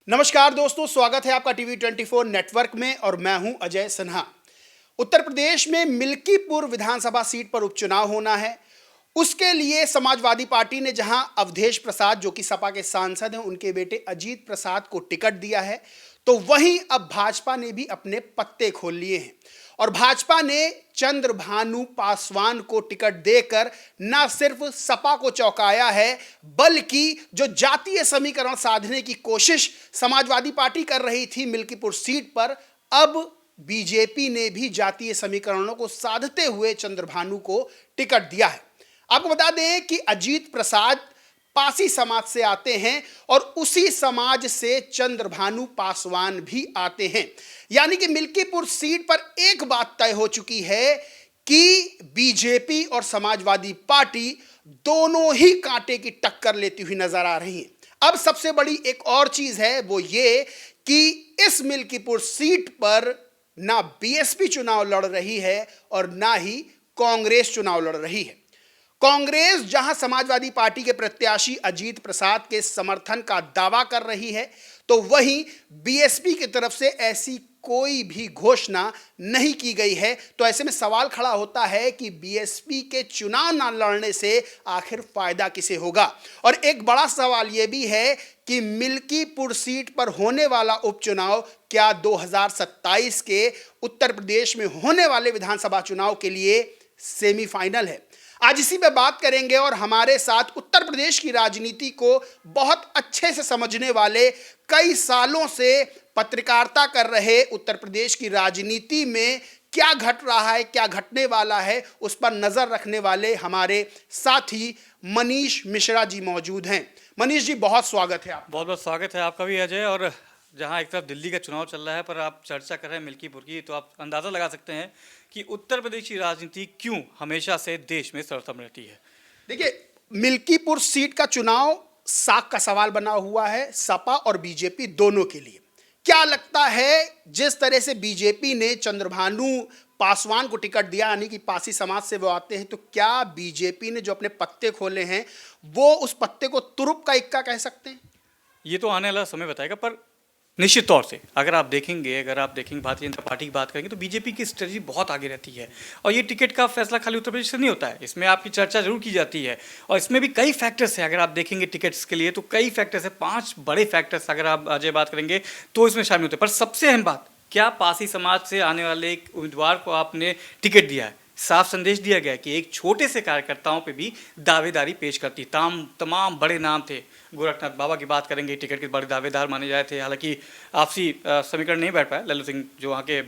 नमस्कार दोस्तों, स्वागत है आपका टीवी 24 नेटवर्क में और मैं हूं अजय सिन्हा। उत्तर प्रदेश में मिल्कीपुर विधानसभा सीट पर उपचुनाव होना है। उसके लिए समाजवादी पार्टी ने जहां अवधेश प्रसाद, जो कि सपा के सांसद हैं, उनके बेटे अजीत प्रसाद को टिकट दिया है, तो वहीं अब भाजपा ने भी अपने पत्ते खोल लिए हैं और भाजपा ने चंद्रभानु पासवान को टिकट देकर न सिर्फ सपा को चौंकाया है, बल्कि जो जातीय समीकरण साधने की कोशिश समाजवादी पार्टी कर रही थी मिल्कीपुर सीट पर, अब बीजेपी ने भी जातीय समीकरणों को साधते हुए चंद्रभानु को टिकट दिया है। आपको बता दें कि अजीत प्रसाद पासी समाज से आते हैं और उसी समाज से चंद्रभानु पासवान भी आते हैं। यानी कि मिल्कीपुर सीट पर एक बात तय हो चुकी है कि बीजेपी और समाजवादी पार्टी दोनों ही कांटे की टक्कर लेती हुई नजर आ रही हैं। अब सबसे बड़ी एक और चीज है, वो ये कि इस मिल्कीपुर सीट पर ना बीएसपी चुनाव लड़ रही है और ना ही कांग्रेस चुनाव लड़ रही है। कांग्रेस जहां समाजवादी पार्टी के प्रत्याशी अजीत प्रसाद के समर्थन का दावा कर रही है, तो वहीं बीएसपी की तरफ से ऐसी कोई भी घोषणा नहीं की गई है। तो ऐसे में सवाल खड़ा होता है कि बीएसपी के चुनाव न लड़ने से आखिर फायदा किसे होगा। और एक बड़ा सवाल यह भी है कि मिल्कीपुर सीट पर होने वाला उपचुनाव क्या 2027 के उत्तर प्रदेश में होने वाले विधानसभा चुनाव के लिए सेमीफाइनल है। आज इसी पे बात करेंगे और हमारे साथ उत्तर प्रदेश की राजनीति को बहुत अच्छे से समझने वाले, कई सालों से पत्रकारिता कर रहे, उत्तर प्रदेश की राजनीति में क्या घट रहा है, क्या घटने वाला है, उस पर नजर रखने वाले हमारे साथी मनीष मिश्रा जी मौजूद हैं। मनीष जी, बहुत स्वागत है। आप बहुत बहुत स्वागत है आपका भी अजय। और जहां एक तरफ दिल्ली का चुनाव चल रहा है पर आप चर्चा कर रहे हैं मिल्कीपुर की, तो आप अंदाज़ा लगा सकते हैं कि उत्तर प्रदेश की राजनीति क्यों हमेशा से देश में सर्वोत्तम रहती है। देखिए, मिल्कीपुर सीट का चुनाव साख का सवाल बना हुआ है सपा और बीजेपी दोनों के लिए। क्या लगता है, जिस तरह से बीजेपी ने चंद्रभानु पासवान को टिकट दिया, यानी कि पासी समाज से वो आते हैं, तो क्या बीजेपी ने जो अपने पत्ते खोले हैं वो उस पत्ते को तुरुप का इक्का कह सकते हैं? ये तो आने वाला समय बताएगा, पर निश्चित तौर से अगर आप देखेंगे भारतीय जनता पार्टी की बात करेंगे तो बीजेपी की स्ट्रेटजी बहुत आगे रहती है। और ये टिकट का फैसला खाली उत्तर प्रदेश से नहीं होता है, इसमें आपकी चर्चा जरूर की जाती है और इसमें भी कई फैक्टर्स हैं। अगर आप देखेंगे टिकट्स के लिए तो कई फैक्टर्स हैं, 5 बड़े फैक्टर्स अगर आप अजय बात करेंगे तो इसमें शामिल होते हैं। पर सबसे अहम बात, क्या पासी समाज से आने वाले एक उम्मीदवार को आपने टिकट दिया है, साफ संदेश दिया गया कि एक छोटे से कार्यकर्ताओं पे भी दावेदारी पेश करती। तमाम बड़े नाम थे, गोरखनाथ बाबा की बात करेंगे, टिकट के बड़े दावेदार माने जाए थे। हालांकि आपसी समीकरण नहीं बैठ पाया, लल्लू सिंह जो वहाँ के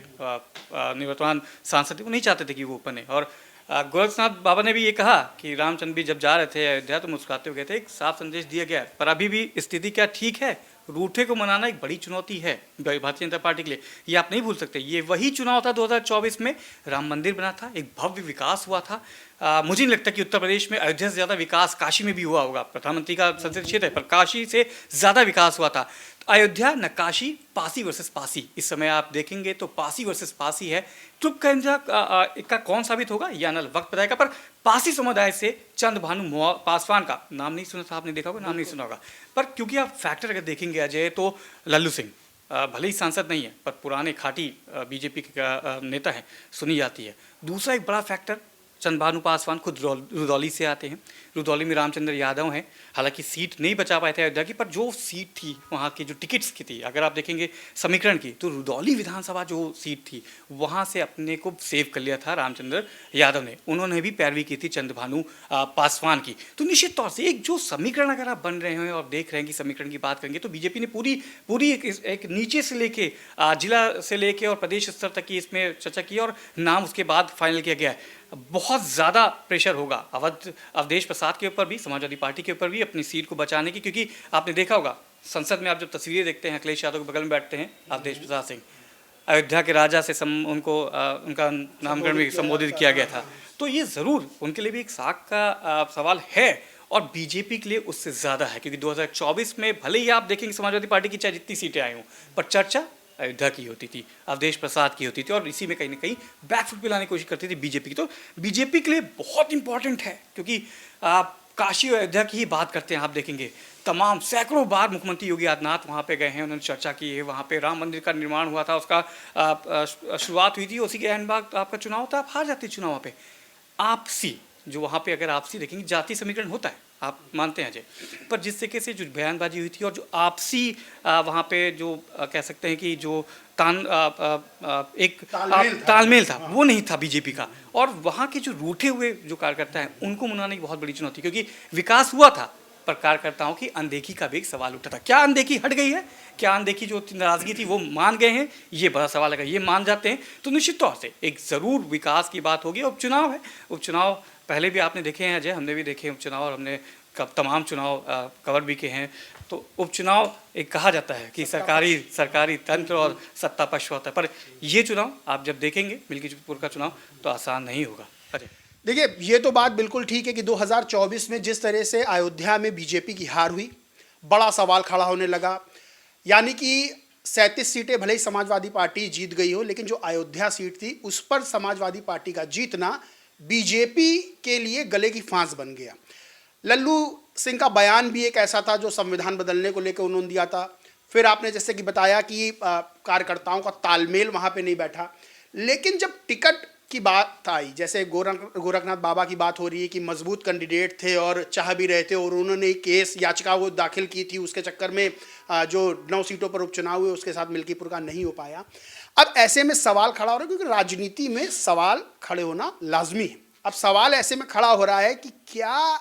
निवर्तमान सांसद थे वो नहीं चाहते थे कि वो बने। और गोरखनाथ बाबा ने भी ये कहा कि रामचंद्र भी जब जा रहे थे अयोध्या तो मुस्कुराते हुए गए थे। एक साफ संदेश दिया गया है। पर अभी भी स्थिति क्या ठीक है? रूठे को मनाना एक बड़ी चुनौती है भारतीय जनता पार्टी के लिए, ये आप नहीं भूल सकते। ये वही चुनाव था 2024 में, राम मंदिर बना था, एक भव्य विकास हुआ था। मुझे नहीं लगता कि उत्तर प्रदेश में अयोध्या से ज़्यादा विकास काशी में भी हुआ होगा। प्रधानमंत्री का संसदीय क्षेत्र है, पर काशी से ज़्यादा विकास हुआ था। अयोध्या न काशी, पासी वर्सेस पासी। इस समय आप देखेंगे तो पासी वर्सेस पासी है। चुप का कौन साबित होगा या न वक्त बताएगा। पर पासी समुदाय से चंद्रभानु पासवान का नाम नहीं सुना था, आपने देखा होगा, नाम नहीं सुना होगा। पर क्योंकि आप फैक्टर अगर देखेंगे अजय, तो लल्लू सिंह भले ही सांसद नहीं है पर पुराने खाटी बीजेपी के नेता हैं, सुनी जाती है। दूसरा एक बड़ा फैक्टर, चंद्रभानु पासवान खुद रुदौली से आते हैं। रुदौली में रामचंद्र यादव हैं। हालांकि सीट नहीं बचा पाए थे अयोध्या की, पर जो सीट थी वहाँ की, जो टिकट्स की थी, अगर आप देखेंगे समीकरण की, तो रुदौली विधानसभा जो सीट थी वहाँ से अपने को सेव कर लिया था रामचंद्र यादव ने। उन्होंने भी पैरवी की थी चंद्रभानु पासवान की। तो निश्चित तौर से एक जो समीकरण अगर आप बन रहे हैं और देख रहे हैं कि समीकरण की बात करेंगे, तो बीजेपी ने पूरी एक नीचे से लेके जिला से लेके और प्रदेश स्तर तक की इसमें चर्चा की और नाम उसके बाद फाइनल किया गया है। बहुत ज़्यादा प्रेशर होगा अवधेश प्रसाद के ऊपर भी, समाजवादी पार्टी के ऊपर भी, अपनी सीट को बचाने की। क्योंकि आपने देखा होगा संसद में आप जब तस्वीरें देखते हैं, अखिलेश यादव के बगल में बैठते हैं अवधेश प्रसाद सिंह, अयोध्या के राजा से उनका नामकरण भी संबोधित किया गया था। तो ये ज़रूर उनके लिए भी एक साख का सवाल है और बीजेपी के लिए उससे ज़्यादा है। क्योंकि 2024 में भले ही आप देखेंगे समाजवादी पार्टी की चाहे जितनी सीटें आई हों, पर चर्चा अयोध्या की होती थी, अवधेश प्रसाद की होती थी और इसी में कहीं ना कहीं बैकफुट पे लाने की कोशिश करती थी बीजेपी की। तो बीजेपी के लिए बहुत इंपॉर्टेंट है, क्योंकि आप काशी और अयोध्या की ही बात करते हैं, आप देखेंगे तमाम सैकड़ों बार मुख्यमंत्री योगी आदित्यनाथ वहाँ पे गए हैं, उन्होंने चर्चा की है। वहाँ पे राम मंदिर का निर्माण हुआ था, उसका शुरुआत हुई थी, उसी के एहन बाद आपका चुनाव होता है, आप हार जाते चुनाव पे। आपसी जो वहाँ पे अगर आपसी देखेंगे जाति समीकरण होता है, आप मानते हैं अजय, पर जिस तरीके से जो बयानबाजी हुई थी और जो आपसी वहाँ पे जो कह सकते हैं कि जो एक तालमेल था, वो नहीं था बीजेपी का। और वहाँ के जो रूठे हुए जो कार्यकर्ता हैं उनको मनाने की बहुत बड़ी चुनौती, क्योंकि विकास हुआ था पर कार्यकर्ताओं की अनदेखी का भी एक सवाल उठा था। क्या अनदेखी हट गई है? क्या अनदेखी जो नाराजगी थी वो मान गए हैं? ये बड़ा सवाल है। ये मान जाते हैं तो निश्चित तौर से एक ज़रूर विकास की बात होगी। उपचुनाव है, उपचुनाव पहले भी आपने देखे हैं अजय, हमने भी देखे हैं उपचुनाव, और हमने तमाम चुनाव कवर भी किए हैं। तो उपचुनाव एक कहा जाता है कि सरकारी तंत्र और सत्ता पक्ष होता है, पर ये चुनाव आप जब देखेंगे मिल्कीपुर का चुनाव तो आसान नहीं होगा अजय। देखिए, ये तो बात बिल्कुल ठीक है कि 2024 में जिस तरह से अयोध्या में बीजेपी की हार हुई, बड़ा सवाल खड़ा होने लगा। यानी कि 37 सीटें भले ही समाजवादी पार्टी जीत गई हो, लेकिन जो अयोध्या सीट थी उस पर समाजवादी पार्टी का जीतना बीजेपी के लिए गले की फांस बन गया। लल्लू सिंह का बयान भी एक ऐसा था जो संविधान बदलने को लेकर उन्होंने दिया था। फिर आपने जैसे कि बताया कि कार्यकर्ताओं का तालमेल वहाँ पे नहीं बैठा। लेकिन जब टिकट की बात आई, जैसे गोरखनाथ बाबा की बात हो रही है कि मजबूत कैंडिडेट थे और चाह भी रहे थे, और उन्होंने केस याचिका वो दाखिल की थी, उसके चक्कर में जो 9 सीटों पर उपचुनाव हुए उसके साथ मिल्कीपुर का नहीं हो पाया। अब ऐसे में सवाल खड़ा हो रहा है, क्योंकि राजनीति में सवाल खड़े होना लाजमी है। अब सवाल ऐसे में खड़ा हो रहा है कि क्या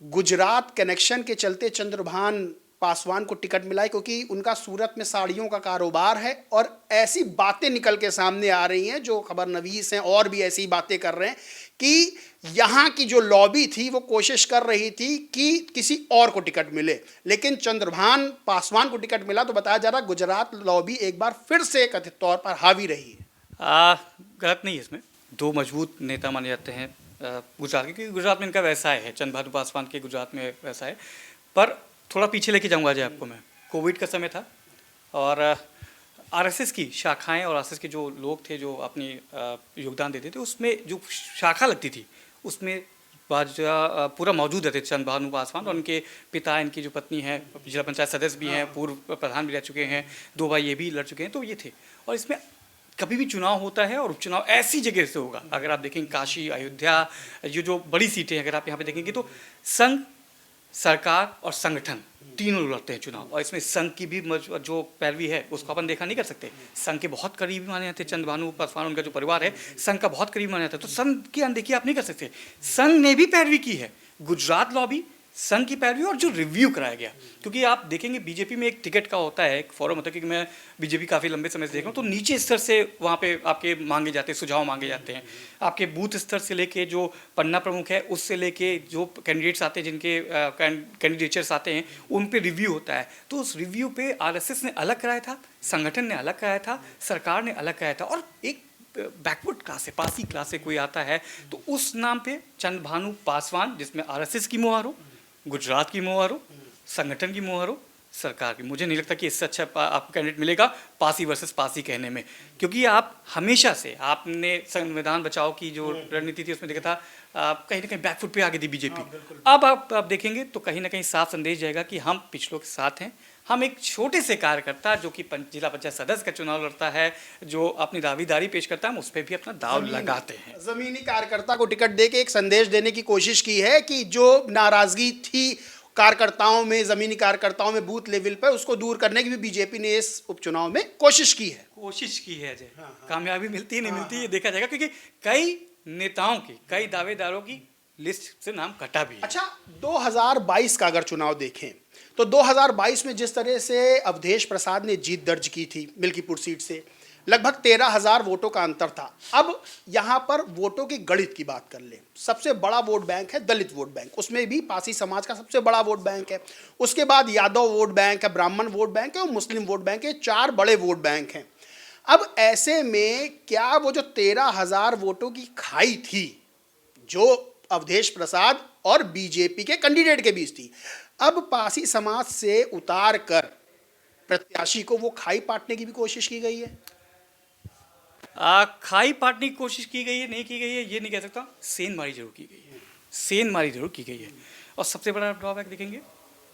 गुजरात कनेक्शन के चलते चंद्रभान पासवान को टिकट मिला है, क्योंकि उनका सूरत में साड़ियों का कारोबार है, और ऐसी बातें निकल के सामने आ रही हैं जो खबर नवीस हैं और भी ऐसी बातें कर रहे हैं कि यहाँ की जो लॉबी थी वो कोशिश कर रही थी कि किसी और को टिकट मिले, लेकिन चंद्रभान पासवान को टिकट मिला। तो बताया जा रहा है गुजरात लॉबी एक बार फिर से कथित तौर पर हावी रही है। गलत नहीं है, इसमें 2 मजबूत नेता माने जाते हैं गुजरात के, क्योंकि गुजरात में इनका व्यवसाय है, चंद्रभानु पासवान के गुजरात में व्यवसाय है। पर थोड़ा पीछे लेके जाऊंगा अजय आपको मैं, कोविड का समय था और आरएसएस की शाखाएं और आरएसएस के जो लोग थे जो अपनी योगदान देते थे, उसमें जो शाखा लगती थी उसमें पूरा मौजूद रहते चंद्रभानु पासवान, और उनके पिता, इनकी जो पत्नी है जिला पंचायत सदस्य भी हैं, पूर्व प्रधान भी रह चुके हैं, 2 भाई ये भी लड़ चुके हैं, तो ये थे। और इसमें कभी भी चुनाव होता है और उपचुनाव ऐसी जगह से होगा, अगर आप देखेंगे काशी, अयोध्या, ये जो बड़ी सीटें हैं अगर आप यहाँ पे देखेंगे तो संघ, सरकार और संगठन तीनों लड़ते हैं चुनाव। और इसमें संघ की भी जो पैरवी है उसको अपन देखा नहीं कर सकते। संघ के बहुत करीबी माने जाते हैं चंद्रभानु पासवान, उनका जो परिवार है संघ का बहुत करीबी माना जाता है, तो संघ की अनदेखी आप नहीं कर सकते। संघ ने भी पैरवी की है, गुजरात लॉबी, संघ की पैरवी, और जो रिव्यू कराया गया, क्योंकि आप देखेंगे बीजेपी में एक टिकट का होता है, एक फॉरम होता है, क्योंकि मैं बीजेपी काफ़ी लंबे समय से देख रहा हूँ, तो नीचे स्तर से वहाँ पे आपके मांगे जाते हैं, सुझाव मांगे जाते हैं, आपके बूथ स्तर से लेके जो पन्ना प्रमुख है उससे लेके जो कैंडिडेट्स आते हैं, जिनके कैंडिडेचर्स आते हैं, उन पे रिव्यू होता है। तो उस रिव्यू पे आरएसएस ने अलग कराया था, संगठन ने अलग कराया था, सरकार ने अलग कराया था, और एक बैकवर्ड क्लास है, पासी क्लास से कोई आता है तो उस नाम पे चंद्रभानु पासवान, जिसमें आरएसएस की मोहर हो, गुजरात की मोहर हो, संगठन की मोहर हो, सरकार की, मुझे नहीं लगता कि इससे अच्छा आपको कैंडिडेट मिलेगा पासी वर्सेस पासी कहने में। क्योंकि आप हमेशा से, आपने संविधान बचाओ की जो रणनीति थी उसमें देखा था कहीं ना कहीं बैकफुट पे आगे थी बीजेपी। अब आप देखेंगे तो कहीं ना कहीं साफ संदेश जाएगा कि हम पिछलों के साथ हैं। हम एक छोटे से कार्यकर्ता जो कि जिला पंचायत सदस्य का चुनाव लड़ता है, जो अपनी दावेदारी पेश करता है, हम उस पर भी अपना दाव लगाते हैं। जमीनी कार्यकर्ता को टिकट देके एक संदेश देने की कोशिश की है कि जो नाराजगी थी कार्यकर्ताओं में, जमीनी कार्यकर्ताओं में बूथ लेवल पर, उसको दूर करने की भी बीजेपी ने इस उपचुनाव में कोशिश की है अजय। कामयाबी मिलती है नहीं मिलती है ये देखा जाएगा, क्योंकि कई नेताओं की, कई दावेदारों की लिस्ट से नाम कटा भी है। अच्छा, 2022 का अगर चुनाव देखें तो 2022 में जिस तरह से अवधेश प्रसाद ने जीत दर्ज की थी मिल्कीपुर सीट से, लगभग 13,000 वोटों का अंतर था। अब यहाँ पर वोटों की गणित की बात कर लें, सबसे बड़ा वोट बैंक है दलित वोट बैंक, उसमें भी पासी समाज का सबसे बड़ा वोट बैंक है। उसके बाद यादव वोट बैंक है, ब्राह्मण वोट बैंक है और मुस्लिम वोट बैंक है। 4 बड़े वोट बैंक हैं। अब ऐसे में क्या वो जो 13,000 वोटों की खाई थी जो अवधेश प्रसाद और बीजेपी के कैंडिडेट के बीच थी, अब पासी समाज से उतार कर प्रत्याशी को वो खाई पाटने की भी कोशिश की गई है। खाई पाटने की कोशिश की गई है, नहीं की गई है ये नहीं कह सकता, सेंधमारी जरूर की गई है, सेंधमारी जरूर की गई है। और सबसे बड़ा ड्रॉबैक देखेंगे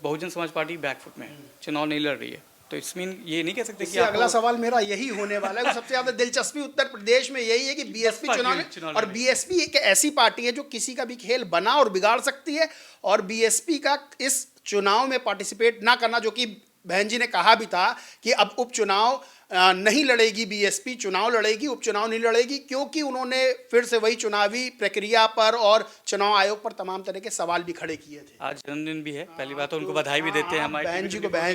बहुजन समाज पार्टी बैकफुट में है, चुनाव नहीं लड़ रही है, तो इट्स मीन ये नहीं कह सकते कि इससे अगला सवाल मेरा यही होने वाला है। सबसे ज्यादा दिलचस्पी उत्तर प्रदेश में यही है कि बीएसपी चुनाव में, और बीएसपी एक ऐसी पार्टी है जो किसी का भी खेल बना और बिगाड़ सकती है, और बीएसपी का इस चुनाव में पार्टिसिपेट ना करना, जो कि बहन जी ने कहा भी था कि अब उपचुनाव नहीं लड़ेगी बीएसपी, चुनाव लड़ेगी, उपचुनाव नहीं लड़ेगी, क्योंकि उन्होंने फिर से वही चुनावी प्रक्रिया पर और चुनाव आयोग पर तमाम तरह के सवाल भी खड़े किए थे। आज जन्मदिन भी है, पहली बात तो उनको बधाई भी देते हैं, हमारी बहन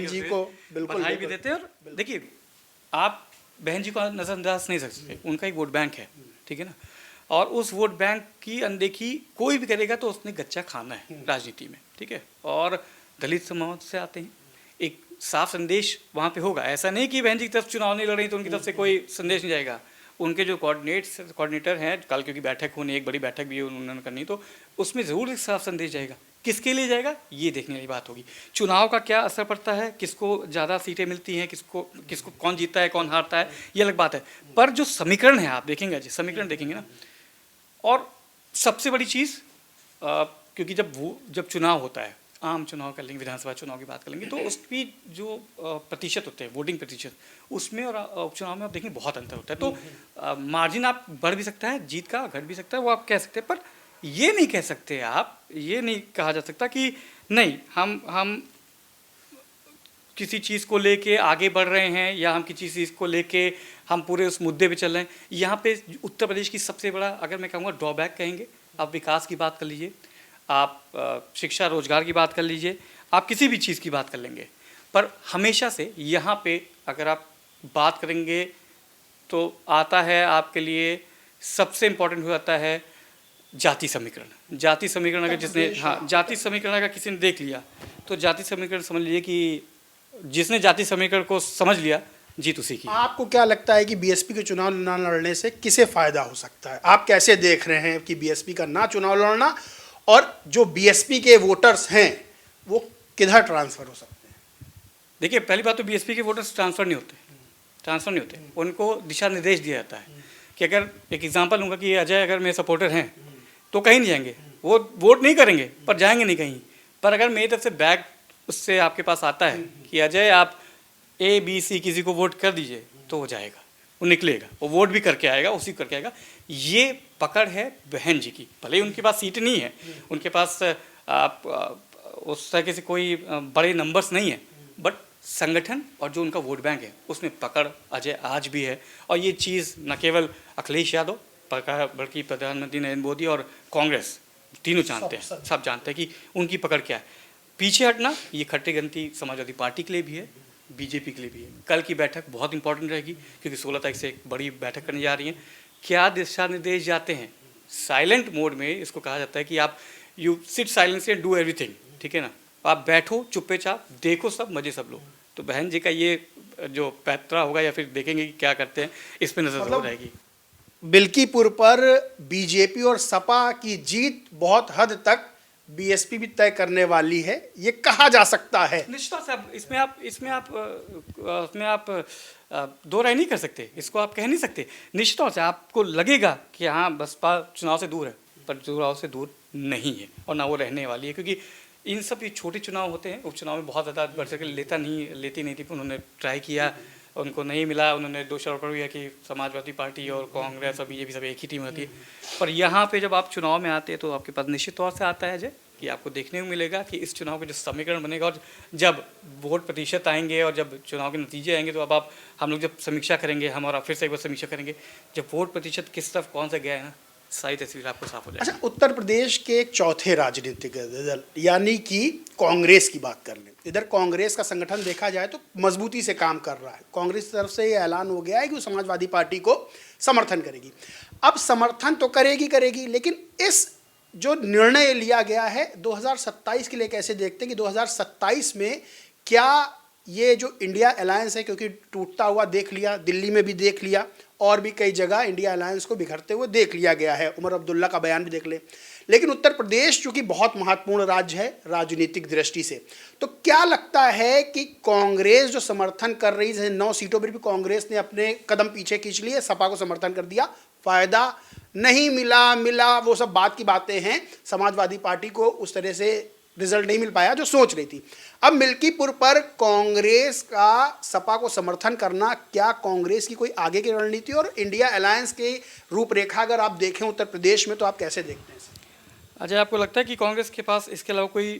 जी को बिल्कुल बधाई भी देते हैं। और देखिए, आप बहन जी को नजरअंदाज नहीं कर सकते, उनका एक वोट बैंक है, ठीक है ना, और उस वोट बैंक की अनदेखी कोई भी करेगा तो उसने गच्चा खाना है राजनीति में, ठीक है। और दलित समाज से आते हैं, एक साफ संदेश वहाँ पे होगा। ऐसा नहीं कि बहन जी की तरफ चुनाव नहीं लड़ रही तो उनकी तरफ से कोई संदेश नहीं जाएगा। उनके जो कोऑर्डिनेटर हैं कल, क्योंकि बैठक होनी, एक बड़ी बैठक भी उन्होंने करनी, तो उसमें ज़रूर एक साफ संदेश जाएगा। किसके लिए जाएगा ये देखने वाली बात होगी। चुनाव का क्या असर पड़ता है, किसको ज़्यादा सीटें मिलती हैं, किसको कौन जीतता है, कौन हारता है, ये अलग बात है। पर जो समीकरण है, आप देखेंगे, समीकरण देखेंगे ना, और सबसे बड़ी चीज़, क्योंकि जब चुनाव होता है, आम चुनाव कर लेंगे, विधानसभा चुनाव की बात कर लेंगे, तो उसकी जो प्रतिशत होते हैं, वोटिंग प्रतिशत, उसमें और उपचुनाव में आप देखेंगे बहुत अंतर होता है। तो मार्जिन आप बढ़ भी सकता है, जीत का घट भी सकता है, वो आप कह सकते हैं। पर ये नहीं कह सकते आप, ये नहीं कहा जा सकता कि नहीं हम किसी चीज़ को लेके आगे बढ़ रहे हैं, या हम किसी चीज़ को लेके हम पूरे उस मुद्दे पे चल रहे हैं। यहाँ पे उत्तर प्रदेश की सबसे बड़ा, अगर मैं कहूँगा, ड्रॉबैक कहेंगे, आप विकास की बात कर लीजिए, आप शिक्षा रोजगार की बात कर लीजिए, आप किसी भी चीज़ की बात कर लेंगे, पर हमेशा से यहाँ पे अगर आप बात करेंगे तो आता है आपके लिए, सबसे इम्पोर्टेंट हो जाता है जाति समीकरण। जाति समीकरण अगर जाति समीकरण अगर किसी ने देख लिया, तो जाति समीकरण समझ लीजिए कि जिसने जाति समीकरण को समझ लिया, जीत उसी की। आपको क्या लगता है कि बीएसपी के चुनाव ना लड़ने से किसे फायदा हो सकता है? आप कैसे देख रहे हैं कि बीएसपी का ना चुनाव लड़ना, और जो बीएसपी के वोटर्स हैं वो किधर ट्रांसफ़र हो सकते हैं? देखिए, पहली बात तो बीएसपी के वोटर्स ट्रांसफ़र नहीं होते, उनको दिशा निर्देश दिया जाता है कि अगर एक एग्जांपल लूँगा कि अजय अगर मेरे सपोर्टर हैं तो कहीं नहीं जाएंगे, वो वोट नहीं करेंगे, पर जाएंगे नहीं कहीं। पर अगर मेरी तरफ से बैग उससे आपके पास आता है कि अजय आप ABC किसी को वोट कर दीजिए, तो वो जाएगा, वो निकलेगा, वो वोट भी करके आएगा, उसी करके आएगा। ये पकड़ है बहन जी की। भले ही उनके पास सीट नहीं है, उनके पास उस तरह से कोई बड़े नंबर्स नहीं है, बट संगठन और जो उनका वोट बैंक है उसमें पकड़ अजय आज भी है। और ये चीज़ न केवल अखिलेश यादव बल्कि प्रधानमंत्री नरेंद्र मोदी और कांग्रेस तीनों जानते हैं, सब जानते हैं कि उनकी पकड़ क्या है। पीछे हटना ये खट्टी गंती समाजवादी पार्टी के लिए भी है, बीजेपी के लिए भी है। कल की बैठक बहुत इंपॉर्टेंट रहेगी, क्योंकि 16 तारीख से एक बड़ी बैठक करने जा रही हैं। क्या दिशा निर्देश जाते हैं? साइलेंट मोड में इसको कहा जाता है कि आप you sit silence and do everything, ठीक है ना, आप बैठो चुप्पे चाप, देखो सब, मजे सब लो। तो बहन जी का ये जो पैतरा होगा, या फिर देखेंगे कि क्या करते हैं, इस पर नजर जरूर रहेगी। बिल्कीपुर पर बीजेपी और सपा की जीत बहुत हद तक बीएसपी भी तय करने वाली है, ये कहा जा सकता है। निश्चित तौर से इसमें आप दो राय नहीं कर सकते, इसको आप कह नहीं सकते। निश्चित तौर से आपको लगेगा कि हाँ बसपा चुनाव से दूर है, पर चुनाव से दूर नहीं है, और ना वो रहने वाली है, क्योंकि इन सब ये छोटे चुनाव होते हैं। उपचुनाव में बहुत ज़्यादा बढ़ सके लेती नहीं थी, उन्होंने ट्राई किया, उनको नहीं मिला, उन्होंने दोषारोपण किया कि समाजवादी पार्टी और कांग्रेस और बीजेपी सब एक ही टीम होती है। पर यहाँ पे जब आप चुनाव में आते हैं तो आपके पास निश्चित तौर से आता है जय कि आपको देखने को मिलेगा कि इस चुनाव का जो समीकरण बनेगा, और जब वोट प्रतिशत आएंगे और जब चुनाव के नतीजे आएंगे, तो अब हम लोग जब समीक्षा करेंगे, हम और फिर से एक बार समीक्षा करेंगे, जब वोट प्रतिशत किस तरफ कौन सा गया है ना, सारी तस्वीर आपको साफ हो जाएगी। अच्छा, उत्तर प्रदेश के एक चौथे राजनीतिक दल यानी कि कांग्रेस की बात कर लें। इधर कांग्रेस का संगठन देखा जाए तो मजबूती से काम कर रहा है। कांग्रेस की तरफ से ये ऐलान हो गया है कि वो समाजवादी पार्टी को समर्थन करेगी। अब समर्थन तो करेगी, लेकिन इस जो निर्णय लिया गया है 2027 के लिए कैसे देखते हैं कि 2027 में क्या ये जो इंडिया अलायंस है, क्योंकि टूटता हुआ देख लिया, दिल्ली में भी देख लिया, और भी कई जगह इंडिया अलायंस को बिखरते हुए देख लिया गया है, उमर अब्दुल्ला का बयान भी देख ले, लेकिन उत्तर प्रदेश चूंकि बहुत महत्वपूर्ण राज्य है राजनीतिक दृष्टि से, तो क्या लगता है कि कांग्रेस जो समर्थन कर रही है, 9 सीटों पर भी कांग्रेस ने अपने कदम पीछे खींच लिए, सपा को समर्थन कर दिया, फायदा नहीं मिला वो सब बात की बातें हैं। समाजवादी पार्टी को उस तरह से रिजल्ट नहीं मिल पाया जो सोच रही थी। अब मिल्कीपुर पर कांग्रेस का सपा को समर्थन करना, क्या कांग्रेस की कोई आगे की रणनीति और इंडिया अलायंस की रूपरेखा अगर आप देखें उत्तर प्रदेश में तो आप कैसे देखते हैं इसे? अजय, आपको लगता है कि कांग्रेस के पास इसके अलावा कोई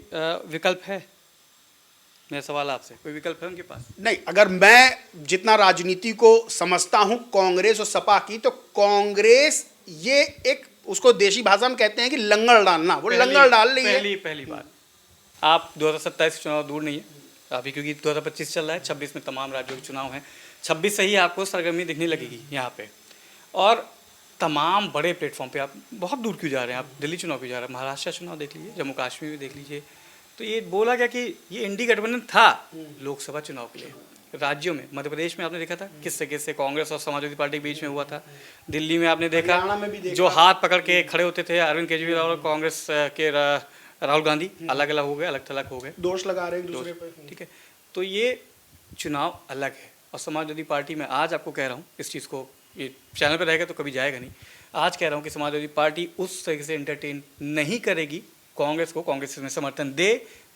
विकल्प है? मेरा सवाल आपसे, कोई विकल्प है उनके पास? नहीं, अगर मैं जितना राजनीति को समझता हूं कांग्रेस और सपा की, तो कांग्रेस ये एक, उसको देशी भाषा में कहते हैं कि लंगर डालना, वो लंगर डाल रही है। पहली बात, आप 2027 चुनाव दूर नहीं है अभी, क्योंकि 2025 चल रहा है, 26 में तमाम राज्यों के चुनाव हैं, 26 से ही आपको सरगर्मी दिखने लगेगी यहाँ पे। और तमाम बड़े प्लेटफॉर्म पे आप बहुत दूर क्यों जा रहे हैं? आप दिल्ली चुनाव क्यों जा रहे हैं? महाराष्ट्र चुनाव देख लीजिए, जम्मू कश्मीर भी देख लीजिए। तो ये बोला गया कि ये इंडी गठबंधन था लोकसभा चुनाव के लिए राज्यों में। मध्य प्रदेश में आपने देखा था किससे किससे कांग्रेस और समाजवादी पार्टी के बीच में हुआ था। दिल्ली में आपने देखा जो हाथ पकड़ के खड़े होते थे अरविंद केजरीवाल और कांग्रेस के राहुल गांधी, अलग अलग हो गए, अलग थलग हो गए, दोष लगा रहे हैं एक दूसरे पर। ठीक है, तो ये चुनाव अलग है। और समाजवादी पार्टी में आज आपको कह रहा हूँ इस चीज़ को, ये चैनल पर रहेगा तो कभी जाएगा नहीं, आज कह रहा हूँ कि समाजवादी पार्टी उस तरीके से एंटरटेन नहीं करेगी कांग्रेस को। कांग्रेस में समर्थन दे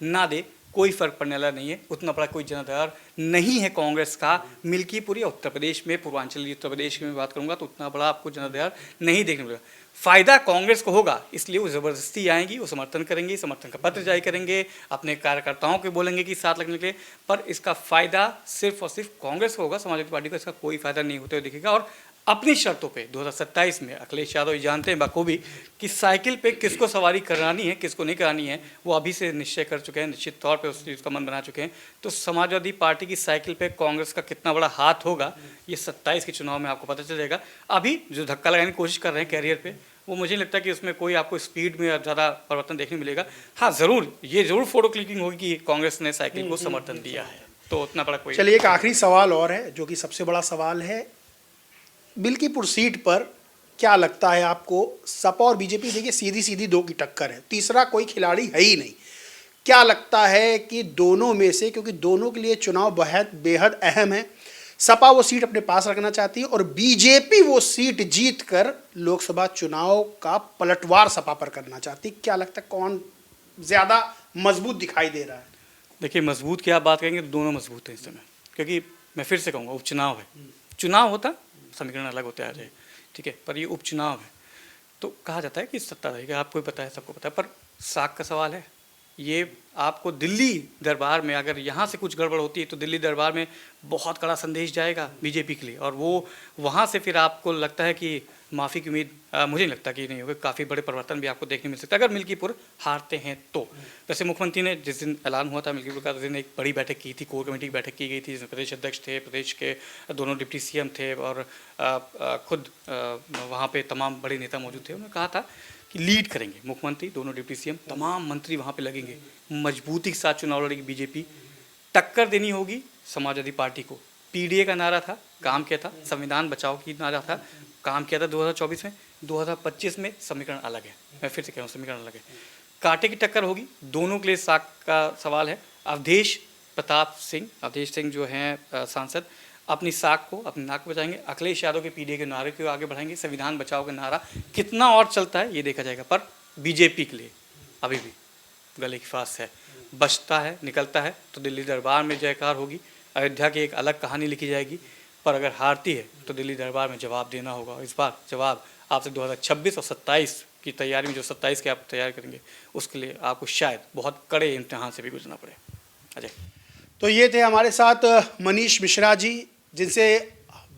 ना दे कोई फर्क पड़ने वाला नहीं है, उतना बड़ा कोई जनाधार नहीं है कांग्रेस का मिल्कीपुर या उत्तर प्रदेश में, पूर्वांचली उत्तर प्रदेश में बात करूंगा तो उतना बड़ा आपको जनाधार नहीं देखने मिलेगा। फायदा कांग्रेस को होगा, इसलिए वो ज़बरदस्ती आएंगी, वो समर्थन करेंगे, समर्थन का पत्र जारी करेंगे, अपने कार्यकर्ताओं को बोलेंगे कि साथ लगने के लिए, पर इसका फायदा सिर्फ और सिर्फ कांग्रेस को होगा, समाजवादी पार्टी को इसका कोई फायदा नहीं होते हुए दिखेगा। और अपनी शर्तों पे 2027 में अखिलेश यादव जानते हैं बखूबी कि साइकिल पे किसको सवारी करानी है किसको नहीं करानी है, वो अभी से निश्चय कर चुके हैं, निश्चित तौर पे उस चीज़ का मन बना चुके हैं। तो समाजवादी पार्टी की साइकिल पे कांग्रेस का कितना बड़ा हाथ होगा ये 27 के चुनाव में आपको पता चल जाएगा। अभी जो धक्का लगाने की कोशिश कर रहे हैं कैरियर पे, वो मुझे लगता है कि उसमें कोई आपको स्पीड में ज़्यादा परिवर्तन देखने मिलेगा। हाँ, ज़रूर ये ज़रूर फोटो क्लिकिंग होगी कि कांग्रेस ने साइकिल को समर्थन दिया है, तो उतना बड़ा कोई। चलिए, एक आखिरी सवाल और है जो कि सबसे बड़ा सवाल है, मिल्कीपुर सीट पर क्या लगता है आपको? सपा और बीजेपी देखिए सीधी सीधी दो की टक्कर है, तीसरा कोई खिलाड़ी है ही नहीं। क्या लगता है कि दोनों में से, क्योंकि दोनों के लिए चुनाव बेहद अहम है, सपा वो सीट अपने पास रखना चाहती है और बीजेपी वो सीट जीतकर लोकसभा चुनाव का पलटवार सपा पर करना चाहती है। क्या लगता है कौन ज़्यादा मजबूत दिखाई दे रहा है? देखिए, मजबूत की आप बात करेंगे तो दोनों मजबूत हैं इस समय, क्योंकि मैं फिर से कहूँगा उपचुनाव है, चुनाव होता समीकरण अलग होते आ जाए, ठीक है, पर ये उपचुनाव है। तो कहा जाता है कि सत्ता रहेगी, आपको भी पता है, सबको पता है, पर साख का सवाल है। ये आपको दिल्ली दरबार में अगर यहाँ से कुछ गड़बड़ होती है तो दिल्ली दरबार में बहुत कड़ा संदेश जाएगा बीजेपी के लिए, और वो वहाँ से फिर आपको लगता है कि माफ़ी की उम्मीद मुझे नहीं लगता कि नहीं होगी। काफ़ी बड़े परिवर्तन भी आपको देखने मिल सकता है अगर मिल्कीपुर हारते हैं तो। वैसे मुख्यमंत्री ने जिस दिन ऐलान हुआ था मिल्कीपुर का, उस दिन एक बड़ी बैठक की थी, कोर कमेटी की बैठक की गई थी, जिसमें प्रदेश अध्यक्ष थे, प्रदेश के दोनों डिप्टी सीएम थे और खुद वहाँ पे तमाम बड़े नेता मौजूद थे। उन्होंने कहा था कि लीड करेंगे मुख्यमंत्री, दोनों डिप्टी सीएम, तमाम मंत्री वहाँ पे लगेंगे, मजबूती के साथ चुनाव लड़ेगी बीजेपी, टक्कर देनी होगी समाजवादी पार्टी को। पीडीए का नारा था, काम किया था, संविधान बचाओ की नारा था, काम किया था 2024 में। 2025 में समीकरण अलग है, मैं फिर से कह रहा हूँ समीकरण अलग है, कांटे की टक्कर होगी, दोनों के लिए साख का सवाल है। अवधेश सिंह जो हैं सांसद, अपनी साख को अपनी नाक बचाएंगे, अखिलेश यादव के पीडीए के नारे को आगे बढ़ाएंगे, संविधान बचाओ का नारा कितना और चलता है ये देखा जाएगा। पर बीजेपी के लिए अभी भी गले की फांस है, बचता है निकलता है तो दिल्ली दरबार में जयकार होगी, अयोध्या की एक अलग कहानी लिखी जाएगी, पर अगर हारती है तो दिल्ली दरबार में जवाब देना होगा। इस बार जवाब आपसे 2026 और 27 की तैयारी में, जो 27 की आप तैयारी करेंगे उसके लिए आपको शायद बहुत कड़े इम्तिहान से भी गुजरना पड़े। अजय, तो ये थे हमारे साथ मनीष मिश्रा जी, जिनसे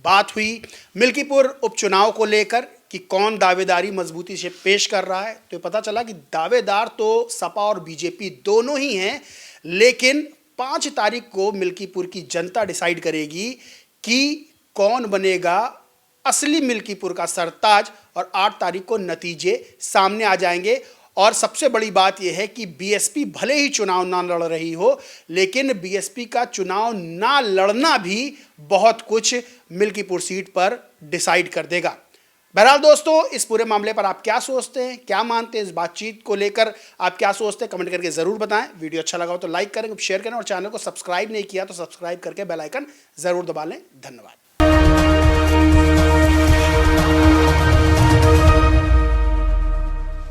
बात हुई मिल्कीपुर उपचुनाव को लेकर कि कौन दावेदारी मजबूती से पेश कर रहा है। तो पता चला कि दावेदार तो सपा और बीजेपी दोनों ही हैं, लेकिन 5 तारीख को मिल्कीपुर की जनता डिसाइड करेगी कि कौन बनेगा असली मिल्कीपुर का सरताज, और 8 तारीख को नतीजे सामने आ जाएंगे। और सबसे बड़ी बात यह है कि बीएसपी भले ही चुनाव ना लड़ रही हो, लेकिन बीएसपी का चुनाव ना लड़ना भी बहुत कुछ मिल्कीपुर सीट पर डिसाइड कर देगा। बहरहाल दोस्तों, इस पूरे मामले पर आप क्या सोचते हैं, क्या मानते हैं, इस बातचीत को लेकर आप क्या सोचते हैं, कमेंट करके ज़रूर बताएं। वीडियो अच्छा लगा हो तो लाइक करें, शेयर करें, और चैनल को सब्सक्राइब नहीं किया तो सब्सक्राइब करके बेल आइकन ज़रूर दबा लें। धन्यवाद।